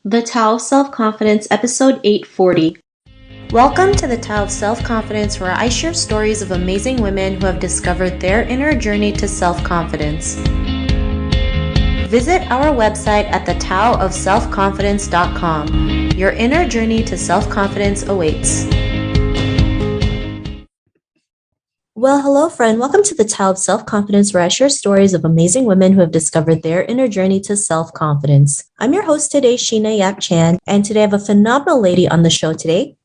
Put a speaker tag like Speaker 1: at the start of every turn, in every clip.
Speaker 1: The Tao of Self-Confidence, episode 840. Welcome to the Tao of Self-Confidence, where I share stories of amazing women who have discovered their inner journey to self-confidence. Visit our website at thetaoofselfconfidence.com. Your inner journey to self-confidence awaits. Well, hello, friend. Welcome to the Tao of Self-Confidence, where I share stories of amazing women who have discovered their inner journey to self-confidence. I'm your host today, Sheena Yap Chan, and today I have a phenomenal lady on the show today.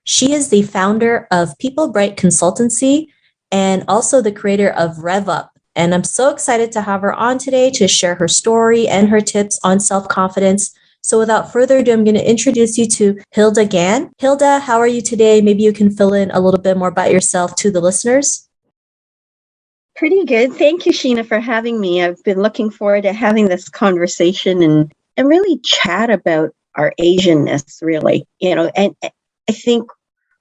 Speaker 1: She is the founder of People Bright Consultancy and also the creator of REVUP. And I'm so excited to have her on today to share her story and her tips on self-confidence. So without further ado, I'm going to introduce you to Hilda Gan. Hilda, how are you today? Maybe you can fill in a little bit more about yourself to the listeners.
Speaker 2: Pretty good. Thank you, Sheena, for having me. I've been looking forward to having this conversation and really chat about our Asianness, really. And I think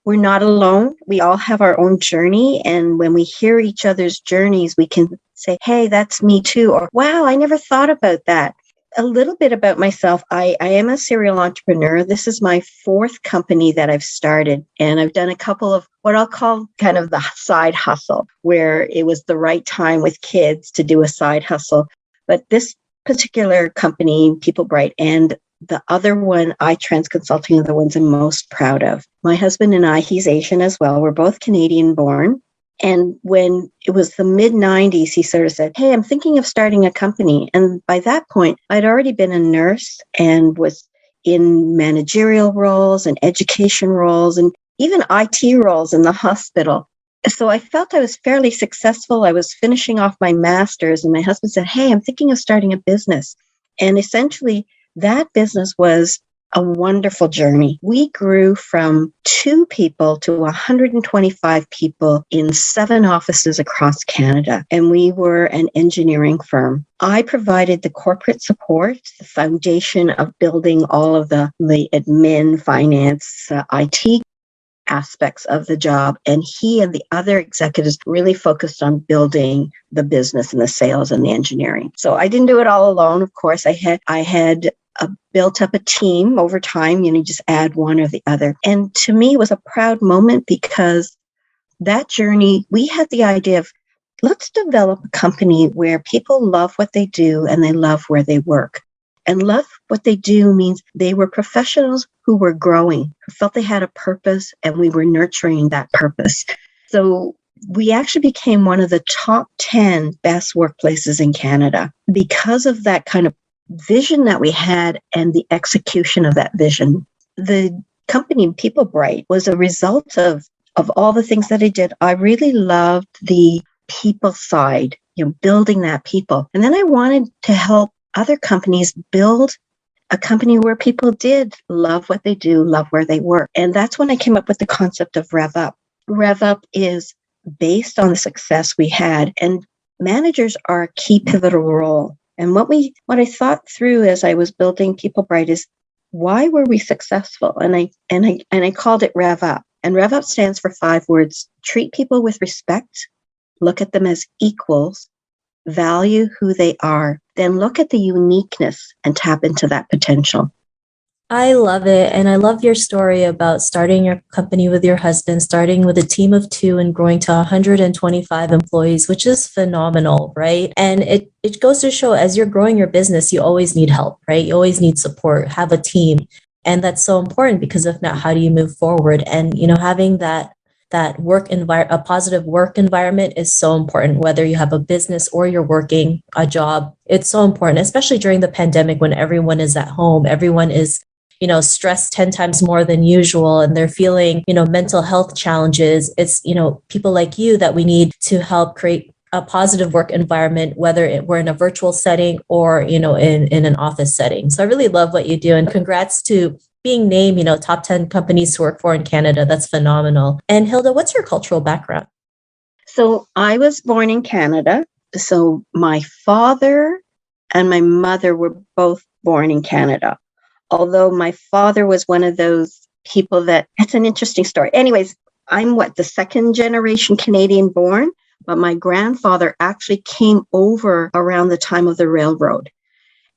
Speaker 2: we're not alone. We all have our own journey. And when we hear each other's journeys, we can say, hey, that's me too. Or, wow, I never thought about that. A little bit about myself. I am a serial entrepreneur. This is my fourth company that I've started. And I've done a couple of what I'll call kind of the side hustle, where it was the right time with kids to do a side hustle. But this particular company, People Bright, and the other one, iTrans Consulting, are the ones I'm most proud of. My husband and I, he's Asian as well. We're both Canadian born. And when it was the mid-90s, he sort of said, hey, I'm thinking of starting a company. And by that point, I'd already been a nurse and was in managerial roles and education roles and even IT roles in the hospital. So I felt I was fairly successful. I was finishing off my master's, and my husband said, hey, I'm thinking of starting a business. And essentially, that business was a wonderful journey. We grew from 2 people to 125 people in 7 offices across Canada, and we were an engineering firm. I provided the corporate support, the foundation of building all of the admin, finance, IT aspects of the job, and he and the other executives really focused on building the business and the sales and the engineering. So I didn't do it all alone. Of course, I had built up a team over time. You just add one or the other. And to me, it was a proud moment because that journey, we had the idea of, let's develop a company where people love what they do and they love where they work. And love what they do means they were professionals who were growing, who felt they had a purpose, and we were nurturing that purpose. So we actually became one of the top 10 best workplaces in Canada because of that kind of vision that we had and the execution of that vision. The company People Bright was a result of all the things that I did. I really loved the people side, building that people. And then I wanted to help other companies build a company where people did love what they do, love where they work. And that's when I came up with the concept of REVUP. REVUP is based on the success we had, and managers are a key pivotal role. And what I thought through as I was building People Bright is, why were we successful? And I called it REVUP. And REVUP stands for 5 words: treat people with respect, look at them as equals, value who they are, then look at the uniqueness and tap into that potential.
Speaker 1: I love it. And I love your story about starting your company with your husband, starting with a team of 2 and growing to 125 employees, which is phenomenal, right? And it goes to show, as you're growing your business, you always need help, right? You always need support, have a team. And that's so important, because if not, how do you move forward? And, having that a positive work environment is so important, whether you have a business or you're working a job. It's so important, especially during the pandemic when everyone is at home, everyone is stressed 10 times more than usual, and they're feeling, mental health challenges. It's, people like you that we need to help create a positive work environment, whether we're in a virtual setting or, in an office setting. So I really love what you do, and congrats to being named, top 10 companies to work for in Canada. That's phenomenal. And Hilda, what's your cultural background?
Speaker 2: So I was born in Canada. So my father and my mother were both born in Canada. Although my father was one of those people it's an interesting story. Anyways, I'm the 2nd generation Canadian born, but my grandfather actually came over around the time of the railroad.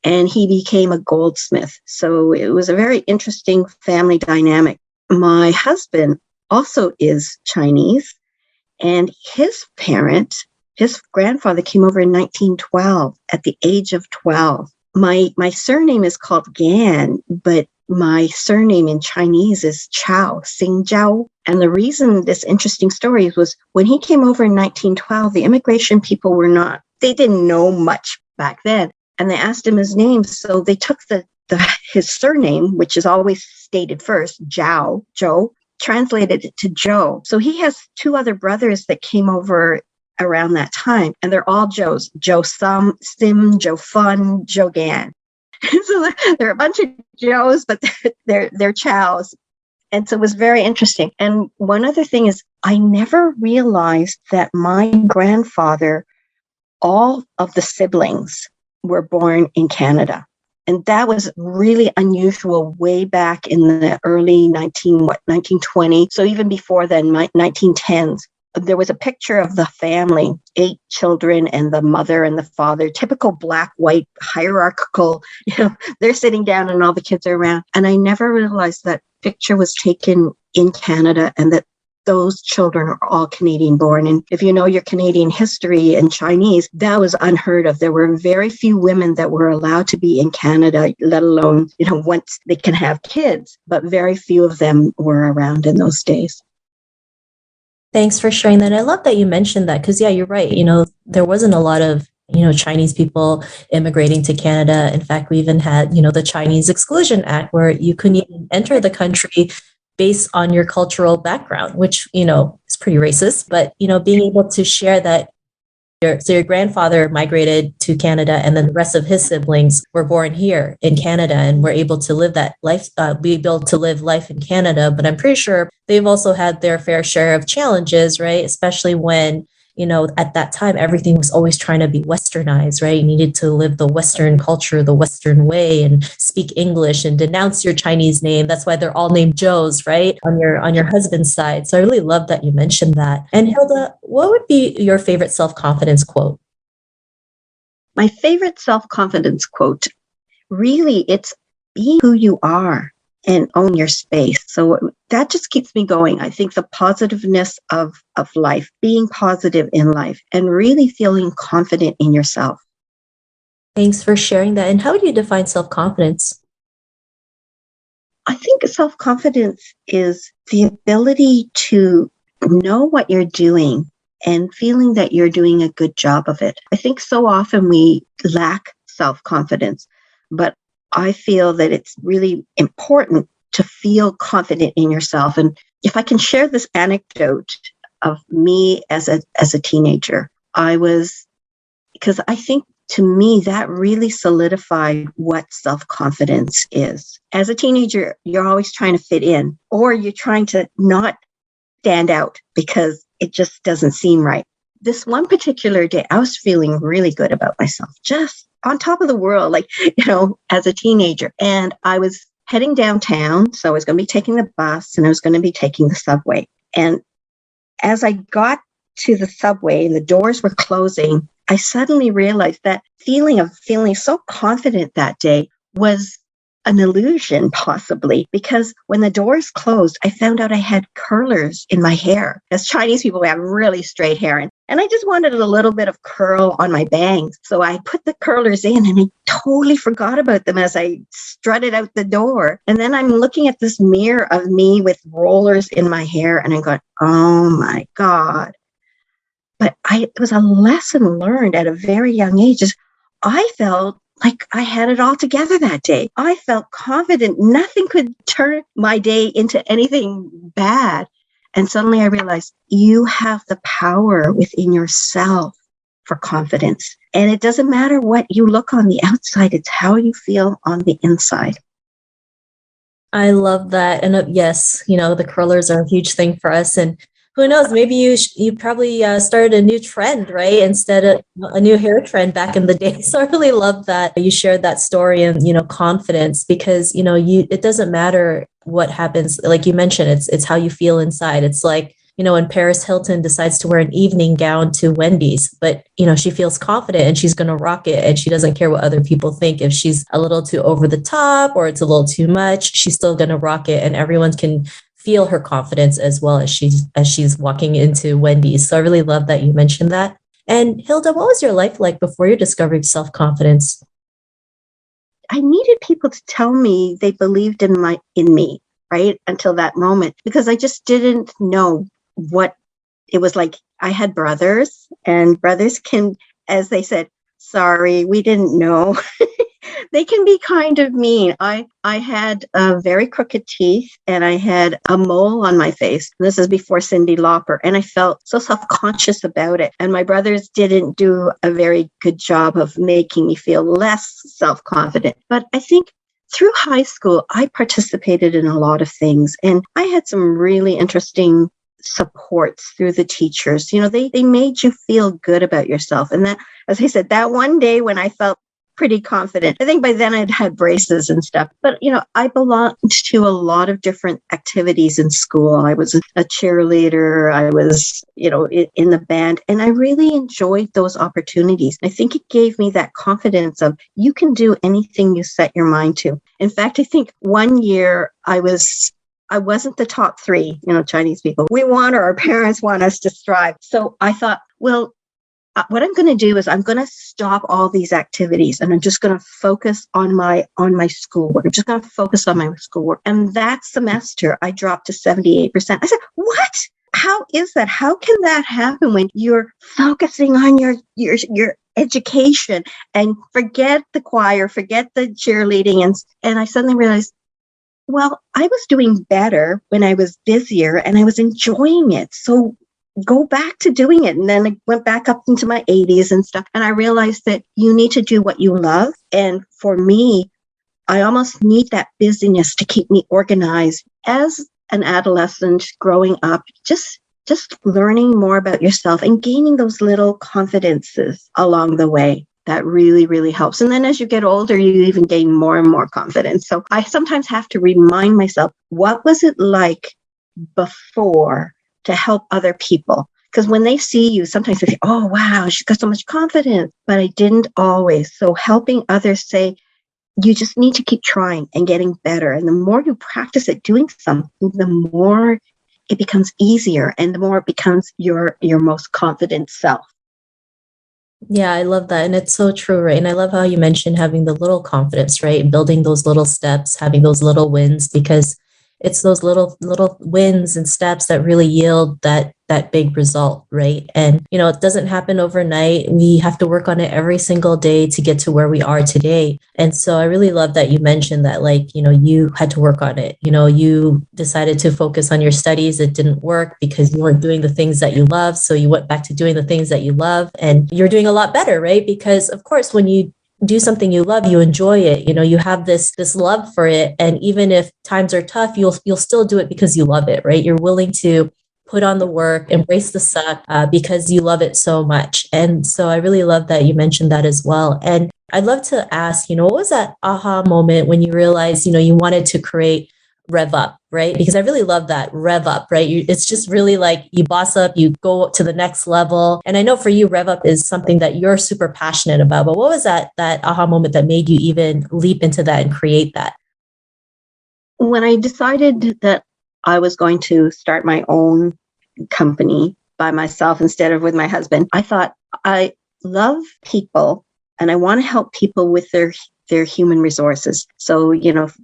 Speaker 2: and he became a goldsmith. So it was a very interesting family dynamic. My husband also is Chinese, and his grandfather came over in 1912 at the age of 12. My surname is called Gan, but my surname in Chinese is Chao, Xing Zhao. And the reason this interesting story was when he came over in 1912, the immigration people they didn't know much back then. And they asked him his name. So they took his surname, which is always stated first, Zhao, Zhou, translated it to Joe. So he has two other brothers that came over around that time, and they're all Joes: Joe Sim, Joe Fun, Joe Gan. So they're a bunch of Joes, but they're Chows. And so it was very interesting. And one other thing is, I never realized that my grandfather, all of the siblings were born in Canada. And that was really unusual way back in the early 1920. So even before then, 1910s. There was a picture of the family, 8 children and the mother and the father, typical black, white, hierarchical, they're sitting down and all the kids are around. And I never realized that picture was taken in Canada and that those children are all Canadian born. And if you know your Canadian history and Chinese, that was unheard of. There were very few women that were allowed to be in Canada, let alone, once they can have kids, but very few of them were around in those days.
Speaker 1: Thanks for sharing that. I love that you mentioned that because, yeah, you're right. There wasn't a lot of, Chinese people immigrating to Canada. In fact, we even had, the Chinese Exclusion Act where you couldn't even enter the country based on your cultural background, which, is pretty racist. But, being able to share that your grandfather migrated to Canada and then the rest of his siblings were born here in Canada and were able to live that life, be able to live life in Canada. But I'm pretty sure they've also had their fair share of challenges, right? Especially when, at that time, everything was always trying to be westernized, right? You needed to live the Western culture, the Western way and speak English and denounce your Chinese name. That's why they're all named Joes, right? On your husband's side. So I really love that you mentioned that. And Hilda, what would be your favorite self-confidence quote?
Speaker 2: My favorite self-confidence quote, really, it's be who you are and own your space. So that just keeps me going. I think the positiveness of life, being positive in life, and really feeling confident in yourself.
Speaker 1: Thanks for sharing that. And how would you define self-confidence?
Speaker 2: I think self-confidence is the ability to know what you're doing and feeling that you're doing a good job of it. I think so often we lack self-confidence, but I feel that it's really important to feel confident in yourself. And if I can share this anecdote of me as a teenager, because I think to me that really solidified what self-confidence is. As a teenager, you're always trying to fit in, or you're trying to not stand out because it just doesn't seem right. This one particular day, I was feeling really good about myself, just on top of the world, as a teenager. And I was heading downtown. So I was going to be taking the bus and I was going to be taking the subway. And as I got to the subway and the doors were closing, I suddenly realized that feeling of feeling so confident that day was an illusion, possibly, because when the doors closed, I found out I had curlers in my hair. As Chinese people, we have really straight hair. And I just wanted a little bit of curl on my bangs. So I put the curlers in and I totally forgot about them as I strutted out the door. And then I'm looking at this mirror of me with rollers in my hair and I'm going, oh my God. But it was a lesson learned at a very young age. I felt like I had it all together that day. I felt confident. Nothing could turn my day into anything bad. And suddenly I realized you have the power within yourself for confidence. And it doesn't matter what you look on the outside, it's how you feel on the inside.
Speaker 1: I love that. And yes, the curlers are a huge thing for us. And who knows, maybe you probably started a new trend, right? Instead of a new hair trend back in the day. So I really love that you shared that story and, confidence because, it doesn't matter what happens. Like you mentioned, it's how you feel inside. It's like when Paris Hilton decides to wear an evening gown to Wendy's, but, she feels confident and she's going to rock it. And she doesn't care what other people think. If she's a little too over the top or it's a little too much, she's still going to rock it. And everyone can feel her confidence as well as she's walking into Wendy's. So I really love that you mentioned that. And Hilda, what was your life like before you discovered self-confidence?
Speaker 2: I needed people to tell me they believed in me, right? Until that moment, because I just didn't know what it was like. I had brothers, and brothers can, as they said, sorry, we didn't know. They can be kind of mean. I had very crooked teeth, and I had a mole on my face. This is before Cyndi Lauper, and I felt so self-conscious about it. And my brothers didn't do a very good job of making me feel less self-confident. But I think through high school, I participated in a lot of things, and I had some really interesting supports through the teachers. They made you feel good about yourself. And that, as I said, that one day when I felt pretty confident. I think by then I'd had braces and stuff. But, I belonged to a lot of different activities in school. I was a cheerleader. I was, in the band. And I really enjoyed those opportunities. I think it gave me that confidence of you can do anything you set your mind to. In fact, I think one year I wasn't the top 3, Chinese people. Our parents want us to strive. So I thought, well, what I'm going to do is I'm going to stop all these activities and I'm just going to focus on my schoolwork. I'm just going to focus on my schoolwork. And that semester I dropped to 78%. I said, what? How is that? How can that happen when you're focusing on your education and forget the choir, forget the cheerleading? And I suddenly realized, well, I was doing better when I was busier and I was enjoying it. So go back to doing it. And then I went back up into my 80s and stuff. And I realized that you need to do what you love. And for me, I almost need that busyness to keep me organized. As an adolescent growing up, just learning more about yourself and gaining those little confidences along the way. That really, really helps. And then as you get older, you even gain more and more confidence. So I sometimes have to remind myself, what was it like before to help other people? Because when they see you, sometimes they say, oh, wow, she's got so much confidence. But I didn't always. So helping others say, you just need to keep trying and getting better. And the more you practice at doing something, the more it becomes easier and the more it becomes your most confident self.
Speaker 1: Yeah, I love that. And it's so true, right? And I love how you mentioned having the little confidence, right? Building those little steps, having those little wins, because it's those little wins and steps that really yield that big result, right? And it doesn't happen overnight. We have to work on it every single day to get to where we are today. And so I really love that you mentioned that, you had to work on it. You decided to focus on your studies. It didn't work because you weren't doing the things that you love. So you went back to doing the things that you love, and you're doing a lot better, right? Because of course, when you do something you love, you enjoy it, you have this love for it. And even if times are tough, you'll still do it because you love it, right? You're willing to put on the work, embrace the suck, because you love it so much. And so I really love that you mentioned that as well. And I'd love to ask, what was that aha moment when you realized, you wanted to create REVUP, right? Because I really love that REVUP, right? It's just really like you boss up, you go to the next level. And I know for you, REVUP is something that you're super passionate about. But what was that aha moment that made you even leap into that and create that?
Speaker 2: When I decided that I was going to start my own company by myself instead of with my husband, I thought, I love people and I want to help people with their human resources. So,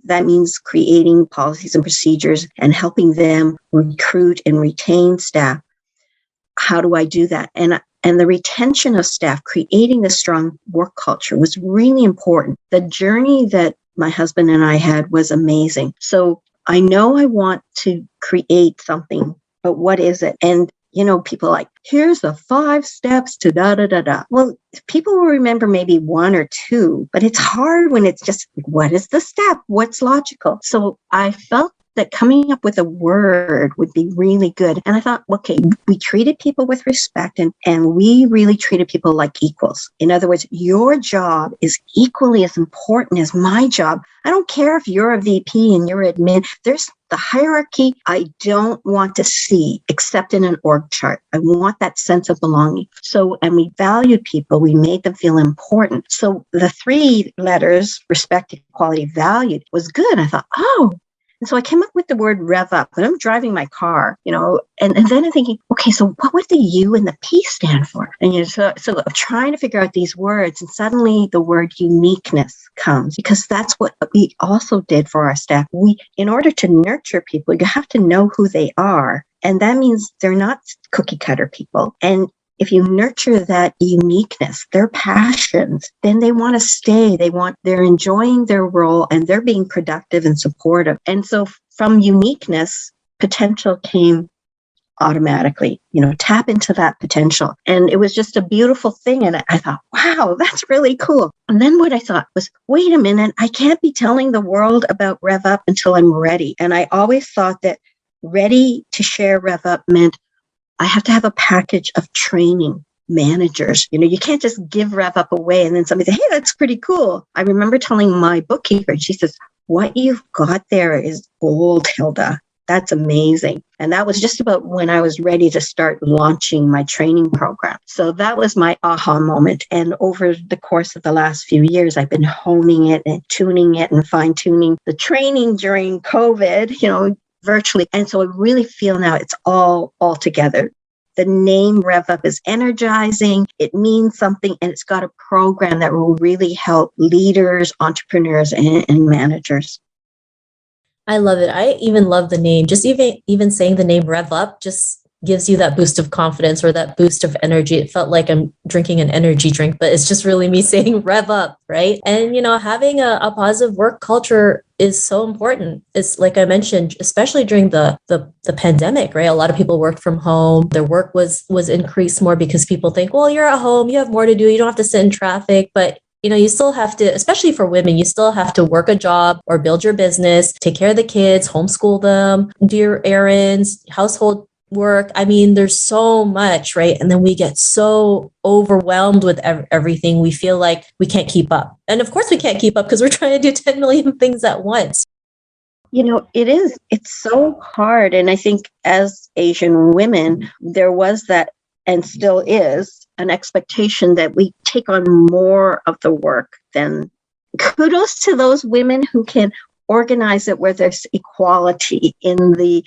Speaker 2: that means creating policies and procedures and helping them recruit and retain staff. How do I do that? And the retention of staff, creating a strong work culture was really important. The journey that my husband and I had was amazing. So I know I want to create something, but what is it? And people are like, here's the 5 steps to da da da da. Well, people will remember maybe 1 or 2, but it's hard when it's just, what is the step? What's logical? So I felt that coming up with a word would be really good. And I thought, okay, we treated people with respect and we really treated people like equals. In other words, your job is equally as important as my job. I don't care if you're a VP and you're admin. There's the hierarchy I don't want to see except in an org chart. I want that sense of belonging. So, and we valued people. We made them feel important. So the 3 letters, respect, equality, valued, was good. I thought, oh. And so I came up with the word rev up, and I'm driving my car, and then I'm thinking, okay, so what would the U and the P stand for? And so I'm trying to figure out these words, and suddenly the word uniqueness comes, because that's what we also did for our staff. In order to nurture people, you have to know who they are. And that means they're not cookie cutter people. And if you nurture that uniqueness, their passions, then they want to stay. They're enjoying their role and they're being productive and supportive. And so from uniqueness, potential came automatically, tap into that potential. And it was just a beautiful thing. And I thought, wow, that's really cool. And then what I thought was, wait a minute, I can't be telling the world about Rev Up until I'm ready. And I always thought that ready to share Rev Up meant I have to have a package of training managers. You can't just give Rev Up away and then somebody say, hey, that's pretty cool. I remember telling my bookkeeper, and she says, what you've got there is gold, Hilda. That's amazing. And that was just about when I was ready to start launching my training program. So that was my aha moment. And over the course of the last few years, I've been honing it and tuning it and fine tuning the training during COVID, virtually. And so I really feel now it's all together. The name Rev Up is energizing. It means something, and it's got a program that will really help leaders, entrepreneurs, and managers.
Speaker 1: I love it. I even love the name. Just even saying the name Rev Up just gives you that boost of confidence or that boost of energy. It felt like I'm drinking an energy drink, but it's just really me saying Rev Up, right? And, having a positive work culture is so important. It's like I mentioned, especially during the pandemic, right? A lot of people worked from home. Their work was increased more because people think, well, you're at home, you have more to do. You don't have to sit in traffic, but you still have to, especially for women, you still have to work a job or build your business, take care of the kids, homeschool them, do your errands, household work. I mean, there's so much, right? And then we get so overwhelmed with everything. We feel like we can't keep up. And of course we can't keep up because we're trying to do 10 million things at once.
Speaker 2: It's so hard. And I think as Asian women, there was that, and still is, an expectation that we take on more of the work than. Kudos to those women who can organize it where there's equality in the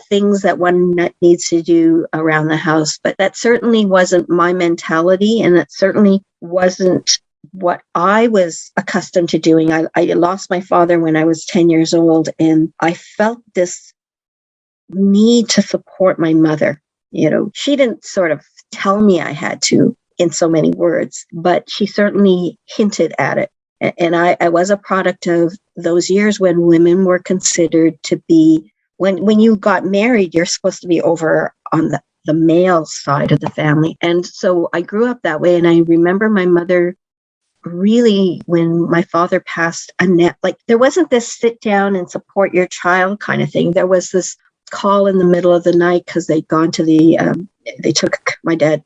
Speaker 2: things that one needs to do around the house. But that certainly wasn't my mentality, and that certainly wasn't what I was accustomed to doing. I lost my father when I was 10 years old, and I felt this need to support my mother. She didn't sort of tell me I had to in so many words, but she certainly hinted at it. And I was a product of those years when women were considered to be, when you got married, you're supposed to be over on the male side of the family. And so I grew up that way. And I remember my mother really, when my father passed, there wasn't this sit down and support your child kind of thing. There was this call in the middle of the night because they'd gone to they took my dad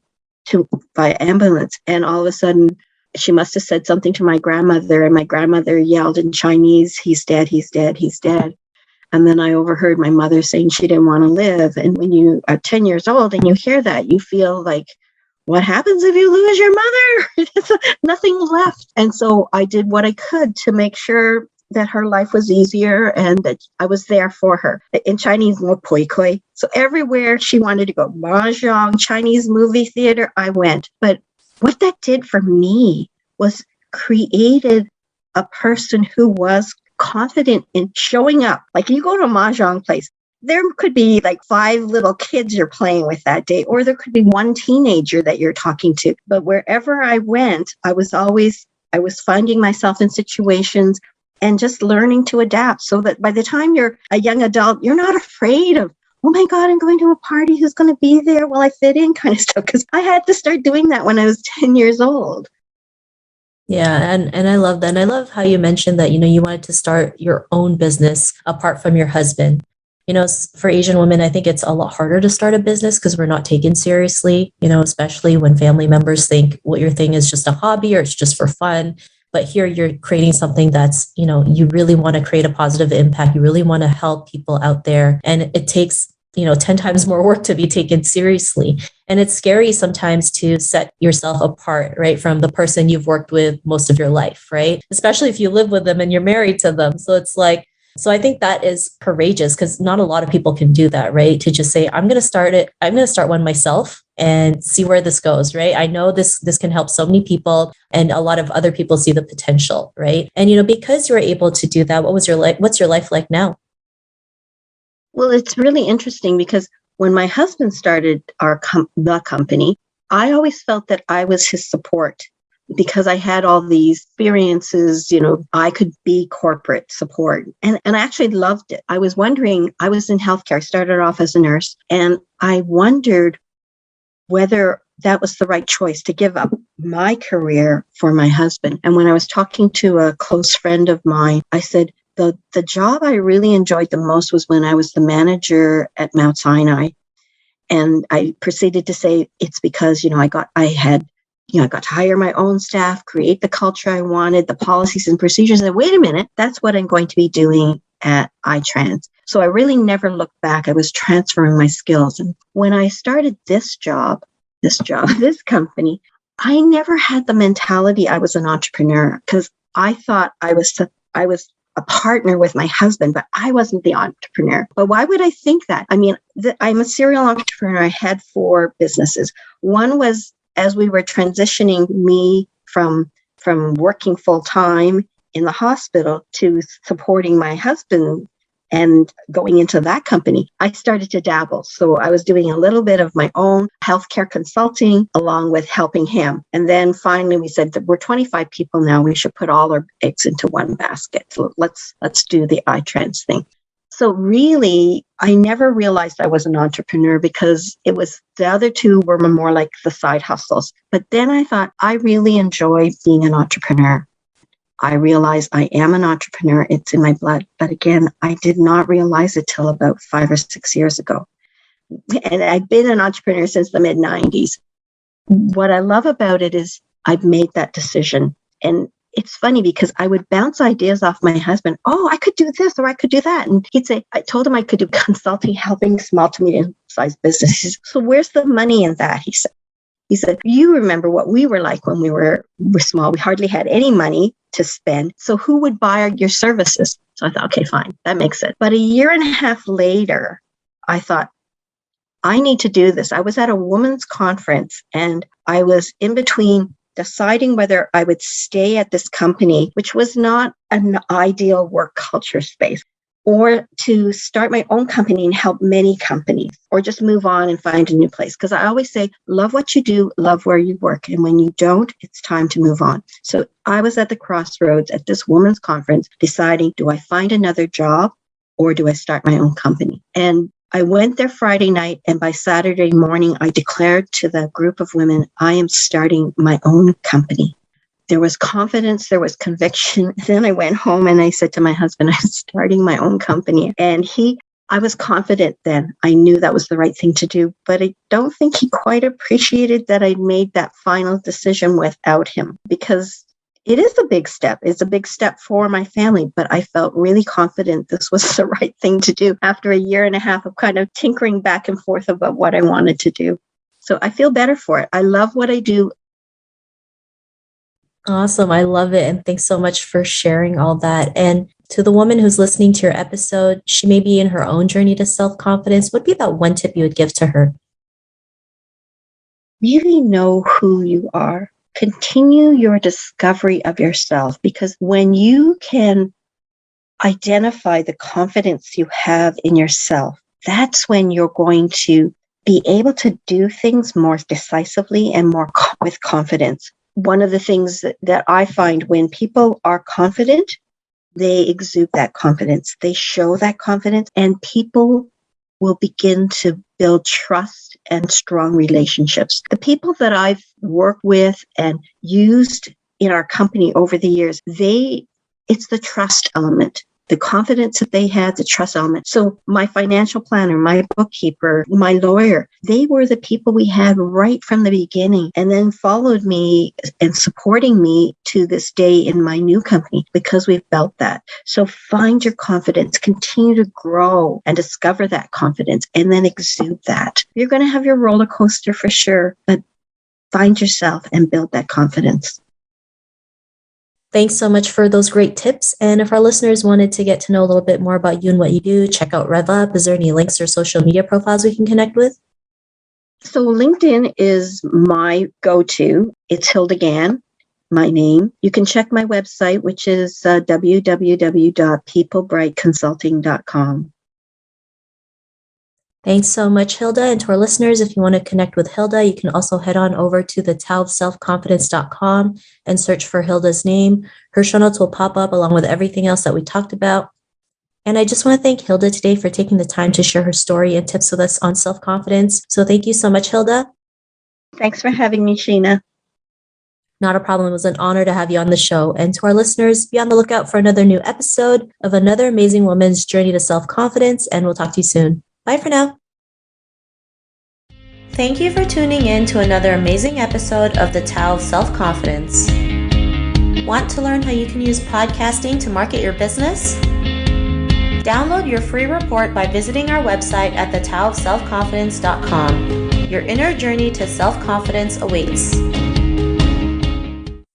Speaker 2: by ambulance. And all of a sudden, she must have said something to my grandmother, and my grandmother yelled in Chinese, he's dead, he's dead, he's dead. And then I overheard my mother saying she didn't want to live. And when you are 10 years old and you hear that, you feel like, what happens if you lose your mother? Nothing left. And so I did what I could to make sure that her life was easier and that I was there for her. In Chinese, mo pui kui. So everywhere she wanted to go, mahjong, Chinese movie theater, I went. But what that did for me was created a person who was confident in showing up. Like, you go to a mahjong place, there could be like 5 little kids you're playing with that day, or there could be one teenager that you're talking to. But wherever I went, I was finding myself in situations and just learning to adapt, so that by the time you're a young adult, you're not afraid of, oh my God, I'm going to a party, who's going to be there? Will I fit in, kind of stuff? Because I had to start doing that when I was 10 years old.
Speaker 1: Yeah, and I love that. And I love how you mentioned that, you wanted to start your own business apart from your husband. For Asian women, I think it's a lot harder to start a business because we're not taken seriously, especially when family members think what your thing is just a hobby or it's just for fun. But here you're creating something that's, you really want to create a positive impact. You really want to help people out there. And it takes, 10 times more work to be taken seriously. And it's scary sometimes to set yourself apart, right, from the person you've worked with most of your life, right? Especially if you live with them and you're married to them. So it's like, so I think that is courageous because not a lot of people can do that, right? To just say, I'm going to start it. I'm going to start one myself and see where this goes, right? I know this can help so many people and a lot of other people see the potential, right? And because you're able to do that, what's your life like now?
Speaker 2: Well, it's really interesting because when my husband started the company, I always felt that I was his support because I had all these experiences, I could be corporate support. And I actually loved it. I was wondering, I was in healthcare. I started off as a nurse, and I wondered whether that was the right choice to give up my career for my husband. And when I was talking to a close friend of mine, I said, the job I really enjoyed the most was when I was the manager at Mount Sinai. And I proceeded to say it's because, I got to hire my own staff, create the culture I wanted, the policies and procedures. And wait a minute, that's what I'm going to be doing at iTrans. So I really never looked back. I was transferring my skills. And when I started this company, I never had the mentality I was an entrepreneur because I thought I was a partner with my husband, but I wasn't the entrepreneur. But why would I think that? I mean, I'm a serial entrepreneur. I had 4 businesses. One was as we were transitioning me from working full time in the hospital to supporting my husband and going into that company, I started to dabble. So I was doing a little bit of my own healthcare consulting along with helping him. And then finally we said that we're 25 people now. We should put all our eggs into one basket. So let's do the iTrans thing. So really, I never realized I was an entrepreneur because it was the other 2 were more like the side hustles. But then I thought I really enjoy being an entrepreneur. I realized I am an entrepreneur. It's in my blood. But again, I did not realize it till about 5 or 6 years ago. And I've been an entrepreneur since the mid 90s. What I love about it is I've made that decision. And it's funny because I would bounce ideas off my husband. Oh, I could do this or I could do that. And he'd say, I told him I could do consulting, helping small to medium sized businesses. So where's the money in that? He said, you remember what we were like when we were small. We hardly had any money to spend. So who would buy your services? So I thought, okay, fine. That makes sense. But a year and a half later, I thought, I need to do this. I was at a women's conference and I was in between deciding whether I would stay at this company, which was not an ideal work culture space, or to start my own company and help many companies, or just move on and find a new place. Because I always say, love what you do, love where you work. And when you don't, it's time to move on. So I was at the crossroads at this women's conference deciding, do I find another job or do I start my own company? And I went there Friday night, and by Saturday morning, I declared to the group of women, I am starting my own company. There was confidence, there was conviction. Then I went home and I said to my husband, I'm starting my own company. And I was confident then. I knew that was the right thing to do, but I don't think he quite appreciated that I made that final decision without him, because it is a big step. It's a big step for my family, but I felt really confident this was the right thing to do after a year and a half of kind of tinkering back and forth about what I wanted to do. So I feel better for it. I love what I do.
Speaker 1: Awesome. I love it. And thanks so much for sharing all that. And to the woman who's listening to your episode, she may be in her own journey to self-confidence. What would be that one tip you would give to her?
Speaker 2: Really know who you are. Continue your discovery of yourself, because when you can identify the confidence you have in yourself, that's when you're going to be able to do things more decisively and more with confidence. One of the things that I find when people are confident, they exude that confidence. They show that confidence, and people will begin to build trust and strong relationships. The people that I've worked with and used in our company over the years, it's the trust element. The confidence that they had, the trust element. So my financial planner, my bookkeeper, my lawyer, they were the people we had right from the beginning and then followed me and supporting me to this day in my new company because we've built that. So find your confidence, continue to grow and discover that confidence and then exude that. You're going to have your roller coaster for sure, but find yourself and build that confidence.
Speaker 1: Thanks so much for those great tips. And if our listeners wanted to get to know a little bit more about you and what you do, check out RevUp. Is there any links or social media profiles we can connect with?
Speaker 2: So LinkedIn is my go-to. It's Hilda Gann, my name. You can check my website, which is www.peoplebrightconsulting.com.
Speaker 1: Thanks so much, Hilda. And to our listeners, if you want to connect with Hilda, you can also head on over to the taoofselfconfidence.com and search for Hilda's name. Her show notes will pop up along with everything else that we talked about. And I just want to thank Hilda today for taking the time to share her story and tips with us on self-confidence. So thank you so much, Hilda.
Speaker 2: Thanks for having me, Sheena.
Speaker 1: Not a problem. It was an honor to have you on the show. And to our listeners, be on the lookout for another new episode of another amazing woman's journey to self-confidence. And we'll talk to you soon. Bye for now. Thank you for tuning in to another amazing episode of the Tao of Self-Confidence. Want to learn how you can use podcasting to market your business? Download your free report by visiting our website at thetaoofselfconfidence.com. Your inner journey to self-confidence awaits.